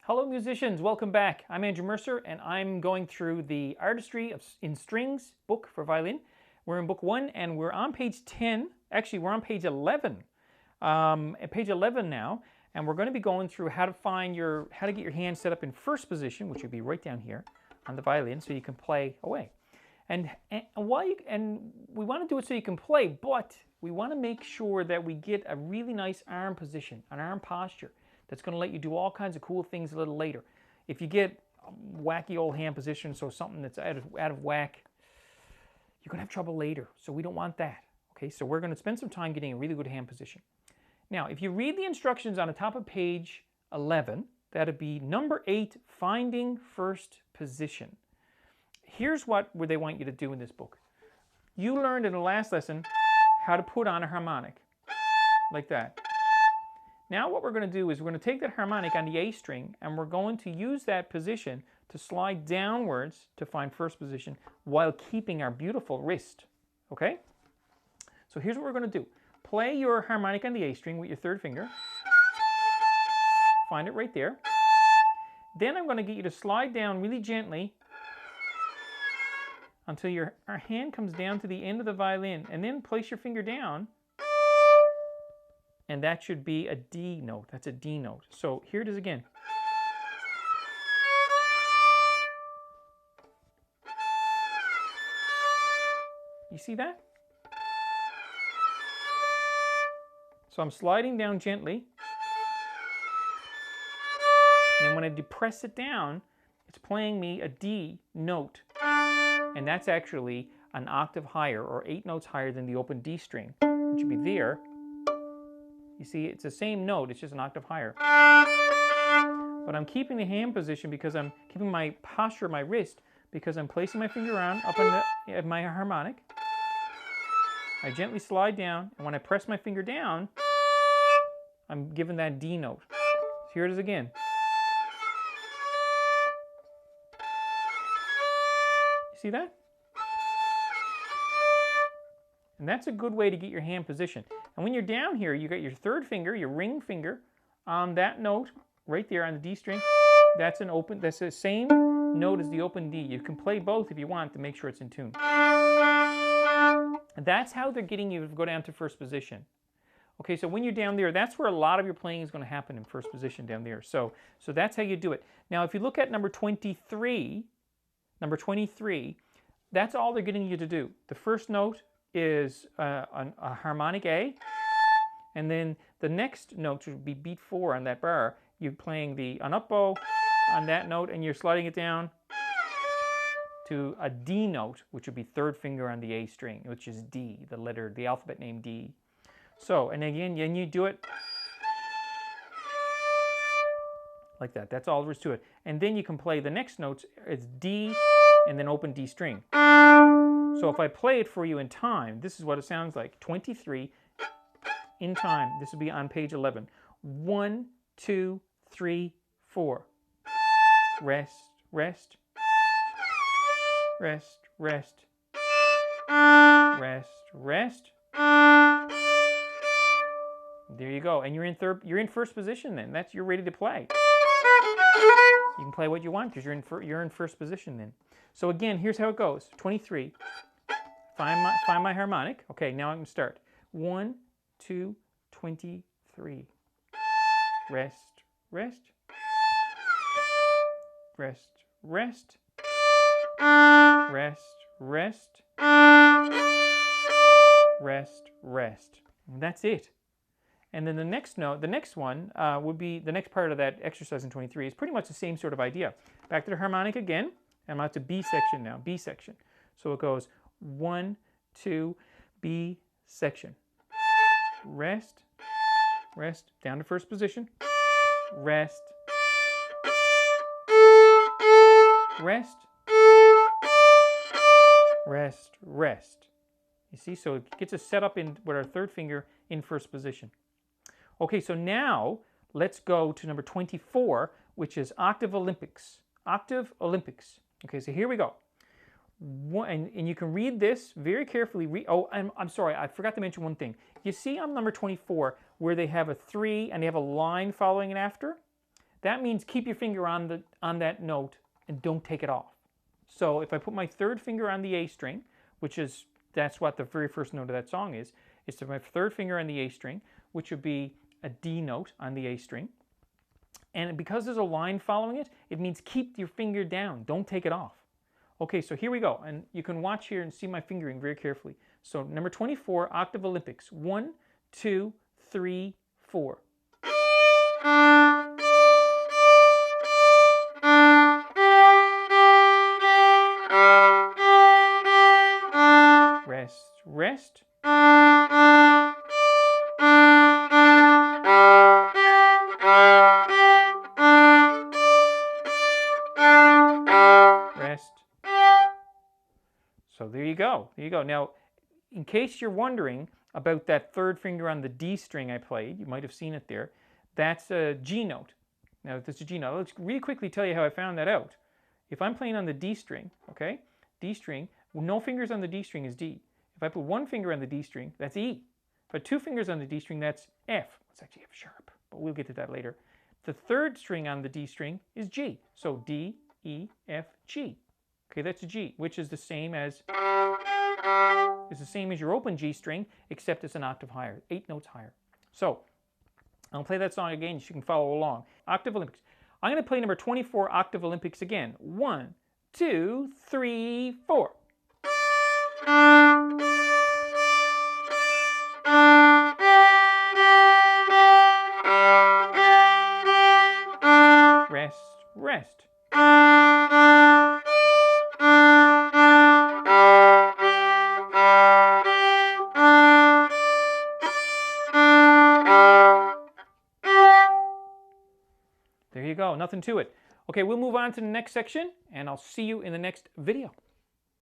Hello musicians, welcome back. I'm Andrew Mercer and I'm going through the Artistry in Strings book for violin. We're in book 1 and we're on page 10. Actually, we're on page 11. At page 11 now, and we're going to be going through how to get your hand set up in first position, which would be right down here on the violin, so you can play away. And we want to do it so you can play, but we want to make sure that we get a really nice arm position, an arm posture. That's going to let you do all kinds of cool things a little later. If you get a wacky old hand position, so something that's out of whack, you're going to have trouble later. So we don't want that. Okay, so we're going to spend some time getting a really good hand position. Now, if you read the instructions on the top of page 11, that'd be number 8, finding first position. Here's what they want you to do in this book. You learned in the last lesson how to put on a harmonic, like that. Now what we're going to do is we're going to take that harmonic on the A string and we're going to use that position to slide downwards to find first position while keeping our beautiful wrist. Okay? So here's what we're going to do. Play your harmonic on the A string with your third finger. Find it right there. Then I'm going to get you to slide down really gently until our hand comes down to the end of the violin, and then place your finger down. And that should be a D note. That's a D note. So here it is again. You see that? So I'm sliding down gently. And then when I depress it down, it's playing me a D note. And that's actually an octave higher, or 8 notes higher than the open D string, which would be there. You see, it's the same note, it's just an octave higher. But I'm keeping the hand position because I'm keeping my posture of my wrist because I'm placing my finger around up on my harmonic. I gently slide down, and when I press my finger down, I'm given that D note. So here it is again. You see that? And that's a good way to get your hand position. And when you're down here, you got your third finger, your ring finger, on that note right there on the D string. That's the same note as the open D. You can play both if you want to make sure it's in tune. And that's how they're getting you to go down to first position. Okay, so when you're down there, that's where a lot of your playing is going to happen, in first position down there. So that's how you do it. Now, if you look at number 23, that's all they're getting you to do. The first note is a harmonic A, and then the next note would be beat 4 on that bar. You're playing an up bow on that note, and you're sliding it down to a D note, which would be third finger on the A string, which is D, the alphabet name D. So, and again, you do it like that. That's all there is to it. And then you can play the next notes. It's D and then open D string. So if I play it for you in time, this is what it sounds like. 23 in time. This would be on page 11. 1, 2, 3, 4. Rest, rest. Rest, rest. Rest, rest. There you go. And you're in first position then. You're ready to play. You can play what you want because you're in first position then. So again, here's how it goes. 23. Find my harmonic. Okay, now I'm going to start. 1, 2, 23. Rest, rest. Rest, rest. Rest, rest. Rest, rest. And that's it. And then the next one would be, the next part of that exercise in 23 is pretty much the same sort of idea. Back to the harmonic again. I'm out to B section now, B section. So it goes 1, 2, B section. Rest, rest, down to first position. Rest, rest, rest, rest. You see, so it gets us set up with our third finger in first position. Okay, so now let's go to number 24, which is Octave Olympics. Octave Olympics. Okay, so here we go. And you can read this very carefully. Oh, I'm sorry, I forgot to mention one thing. You see on number 24 where they have a 3 and they have a line following it after? that means keep your finger on that note and don't take it off. So if I put my third finger on the A string, that's what the very first note of that song is my third finger on the A string, which would be a D note on the A string. And because there's a line following it, it means keep your finger down, don't take it off. Okay, so here we go, and you can watch here and see my fingering very carefully. So number 24, Octave Olympics. 1, 2, 3, 4. Rest, rest. Rest. So there you go. There you go. Now, in case you're wondering about that third finger on the D string I played, you might have seen it there. That's a G note. Now, this is a G note. Let's really quickly tell you how I found that out. If I'm playing on the D string, okay, D string, no fingers on the D string is D. If I put one finger on the D string, that's E. If I have two fingers on the D string, that's F. It's actually F sharp, but we'll get to that later. The third string on the D string is G. So D, E, F, G. Okay, that's a G, which is the same as your open G string, except it's an octave higher, 8 notes higher. So I'll play that song again so you can follow along. Octave Olympics. I'm going to play number 24, Octave Olympics again. 1, 2, 3, 4. Rest, rest. There you go, nothing to it. Okay, we'll move on to the next section, and I'll see you in the next video.